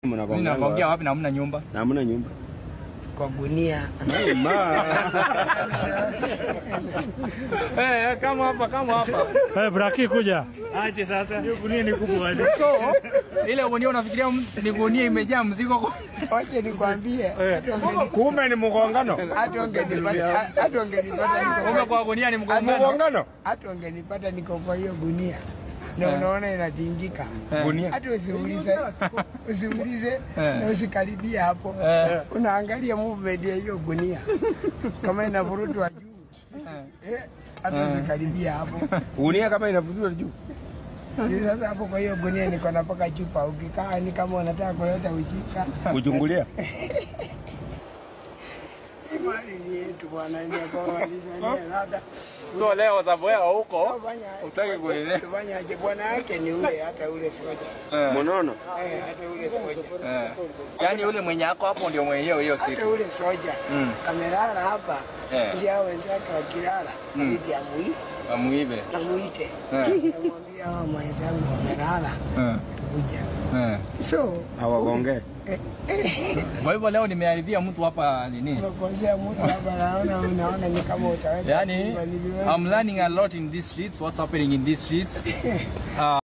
Mnaongea wapi na hamna nyumba? Na hamna nyumba. Kwa gunia. Kama hapa. Braki kuja. Aje sasa. Hiyo gunia ni kubwa aje. So, ile gunia unafikiria ni gunia imejaa mzigo. Wacha nikwambie. Kumbe ni mgongano. Hata ungenipata Kumbe kwa gunia ni mgongano. Hata ungenipata niko kwa hiyo gunia. Na unaona inatingika. Gunia. Hata usiulize na usikaribia hapo. Unaangalia movement ya hiyo gunia. Kama inavurutwa juu. Hata usikaribia hapo. Gunia kama inavurutwa juu. Sasa hapo kwa hiyo gunia niko napaka chupa. Ukikaa ni kama unataka kuleta ujika. Kuchungulia. Imani ni yetu bwana, ndio kwa walizania labda. So leo Zavoya huko utaki kuelea. Tufanya aje bwana yake ni ule hata ule soja. Monono. Hata ule soja. Yaani ule mwenye yako hapo ndio mwenyewe hiyo siku. Hata ule soja. Kamelala hapa. Ndio wenzake wakilala. Ndio Amuibe. Amuite. Namwambia wao mwenzangu wamelala. Kuja. So Hawagonge. Kwa hivyo leo nimeharibia mtu hapa nini? Nimekosea mtu hapa unaona ni kama utaweka. Yaani I'm learning a lot in these streets, what's happening in these streets.